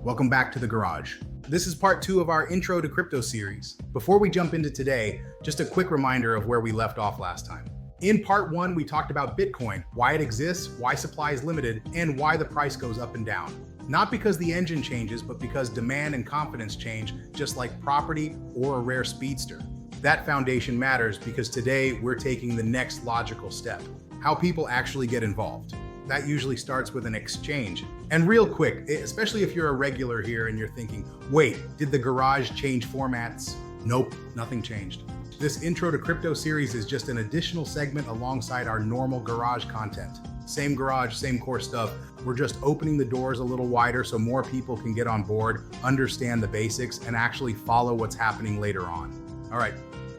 Welcome back to the garage. This is part 2 of our Intro to Crypto series. Before we jump into today, just a quick reminder of where we left off last time. In part 1, we talked about Bitcoin, why it exists, why supply is limited, and why the price goes up and down. Not because the engine changes, but because demand and confidence change, just like property or a rare speedster. That foundation matters because today we're taking the next logical step, how people actually get involved. That usually starts with an exchange. And real quick, especially if you're a regular here and you're thinking, wait, did the garage change formats? Nope, nothing changed. This Intro to Crypto series is just an additional segment alongside our normal garage content. Same garage, same core stuff. We're just opening the doors a little wider so more people can get on board, understand the basics, and actually follow what's happening later on. All right,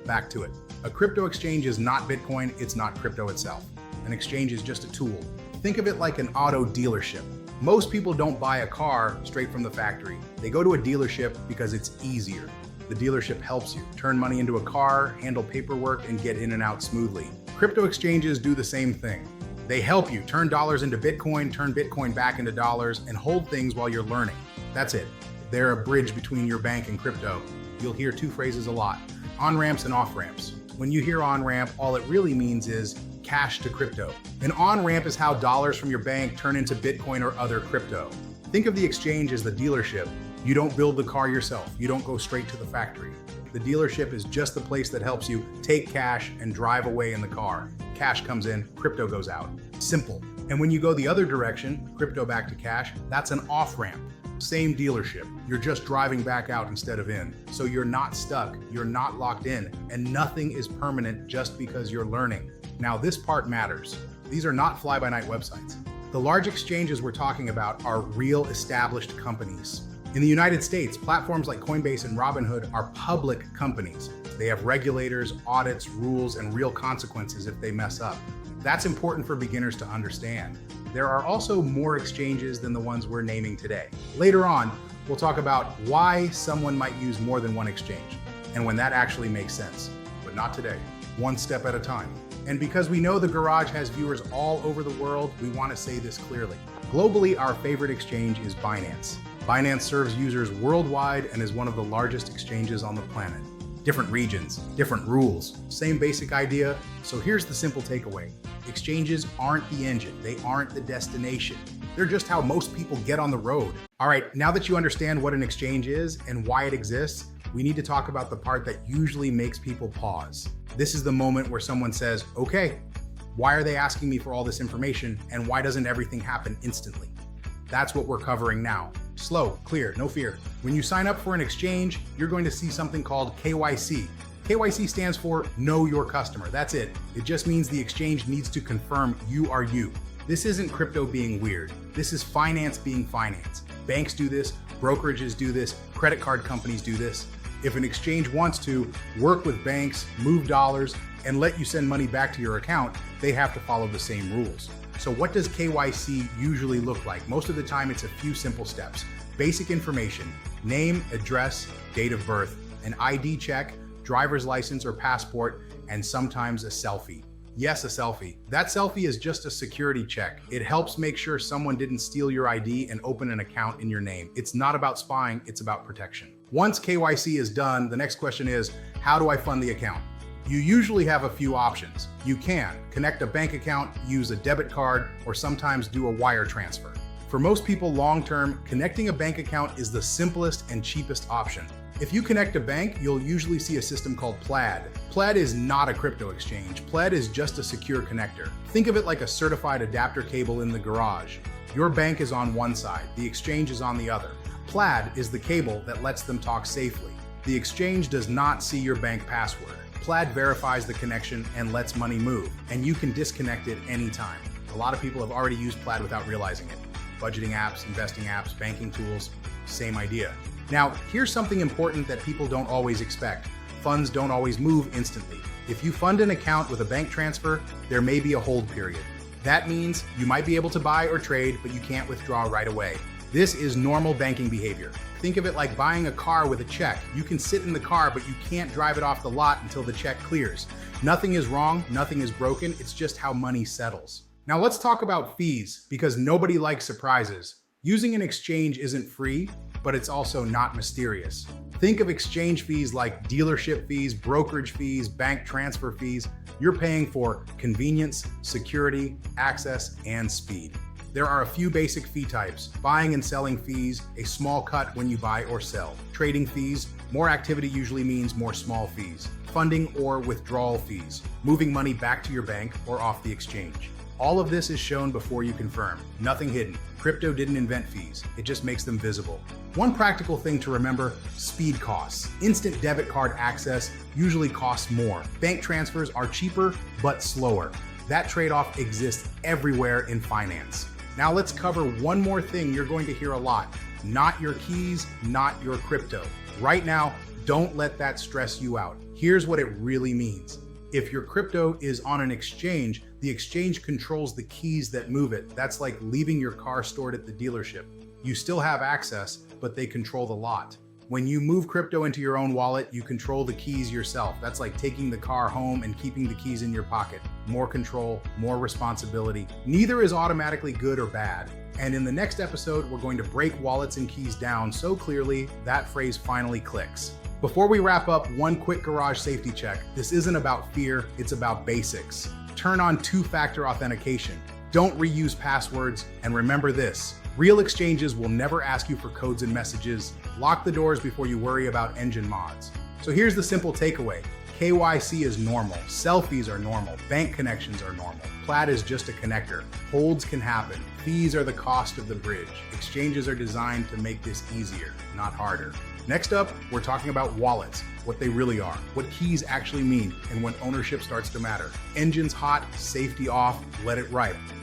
back to it. A crypto exchange is not Bitcoin, it's not crypto itself. An exchange is just a tool. Think of it like an auto dealership. Most people don't buy a car straight from the factory. They go to a dealership because it's easier. The dealership helps you turn money into a car, handle paperwork, and get in and out smoothly. Crypto exchanges do the same thing. They help you turn dollars into Bitcoin, turn Bitcoin back into dollars, and hold things while you're learning. That's it. They're a bridge between your bank and crypto. You'll hear two phrases a lot: on-ramps and off-ramps. When you hear on-ramp, all it really means is cash to crypto. An on-ramp is how dollars from your bank turn into Bitcoin or other crypto. Think of the exchange as the dealership. You don't build the car yourself. You don't go straight to the factory. The dealership is just the place that helps you take cash and drive away in the car. Cash comes in, crypto goes out. Simple. And when you go the other direction, crypto back to cash, that's an off-ramp. Same dealership. You're just driving back out instead of in. So you're not stuck, you're not locked in, and nothing is permanent just because you're learning. Now this part matters. These are not fly-by-night websites. The large exchanges we're talking about are real established companies. In the United States, platforms like Coinbase and Robinhood are public companies. They have regulators, audits, rules, and real consequences if they mess up. That's important for beginners to understand. There are also more exchanges than the ones we're naming today. Later on, we'll talk about why someone might use more than one exchange and when that actually makes sense, but not today. One step at a time. And because we know the garage has viewers all over the world, we want to say this clearly. Globally, our favorite exchange is Binance. Binance serves users worldwide and is one of the largest exchanges on the planet. Different regions, different rules, same basic idea. So here's the simple takeaway. Exchanges aren't the engine, they aren't the destination. They're just how most people get on the road. All right, now that you understand what an exchange is and why it exists, we need to talk about the part that usually makes people pause. This is the moment where someone says, okay, why are they asking me for all this information and why doesn't everything happen instantly? That's what we're covering now. Slow, clear, no fear. When you sign up for an exchange, you're going to see something called KYC. KYC stands for Know Your Customer. That's it. It just means the exchange needs to confirm you are you. This isn't crypto being weird. This is finance being finance. Banks do this, brokerages do this, credit card companies do this. If an exchange wants to work with banks, move dollars, and let you send money back to your account, they have to follow the same rules. So what does KYC usually look like? Most of the time, it's a few simple steps. Basic information: name, address, date of birth, an ID check, driver's license or passport, and sometimes a selfie. Yes, a selfie. That selfie is just a security check. It helps make sure someone didn't steal your ID and open an account in your name. It's not about spying, it's about protection. Once KYC is done, the next question is, how do I fund the account? You usually have a few options. You can connect a bank account, use a debit card, or sometimes do a wire transfer. For most people long-term, connecting a bank account is the simplest and cheapest option. If you connect a bank, you'll usually see a system called Plaid. Plaid is not a crypto exchange. Plaid is just a secure connector. Think of it like a certified adapter cable in the garage. Your bank is on one side, the exchange is on the other. Plaid is the cable that lets them talk safely. The exchange does not see your bank password. Plaid verifies the connection and lets money move, and you can disconnect it anytime. A lot of people have already used Plaid without realizing it. Budgeting apps, investing apps, banking tools, same idea. Now, here's something important that people don't always expect. Funds don't always move instantly. If you fund an account with a bank transfer, there may be a hold period. That means you might be able to buy or trade, but you can't withdraw right away. This is normal banking behavior. Think of it like buying a car with a check. You can sit in the car, but you can't drive it off the lot until the check clears. Nothing is wrong, nothing is broken, it's just how money settles. Now let's talk about fees, because nobody likes surprises. Using an exchange isn't free, but it's also not mysterious. Think of exchange fees like dealership fees, brokerage fees, bank transfer fees. You're paying for convenience, security, access, and speed. There are a few basic fee types: buying and selling fees, a small cut when you buy or sell; trading fees, more activity usually means more small fees; funding or withdrawal fees, moving money back to your bank or off the exchange. All of this is shown before you confirm. Nothing hidden. Crypto didn't invent fees, it just makes them visible. One practical thing to remember: speed costs. Instant debit card access usually costs more. Bank transfers are cheaper but slower. That trade-off exists everywhere in finance. Now let's cover one more thing you're going to hear a lot: not your keys, not your crypto. Right now, don't let that stress you out. Here's what it really means. If your crypto is on an exchange, the exchange controls the keys that move it. That's like leaving your car stored at the dealership. You still have access, but they control the lot. When you move crypto into your own wallet, you control the keys yourself. That's like taking the car home and keeping the keys in your pocket. More control, more responsibility. Neither is automatically good or bad. And in the next episode, we're going to break wallets and keys down so clearly that phrase finally clicks. Before we wrap up, one quick garage safety check. This isn't about fear, it's about basics. Turn on two-factor authentication. Don't reuse passwords, and remember this: real exchanges will never ask you for codes and messages. Lock the doors before you worry about engine mods. So here's the simple takeaway. KYC is normal, selfies are normal, bank connections are normal. Plaid is just a connector. Holds can happen. Fees are the cost of the bridge. Exchanges are designed to make this easier, not harder. Next up, we're talking about wallets, what they really are, what keys actually mean, and when ownership starts to matter. Engines hot, safety off, let it ripe.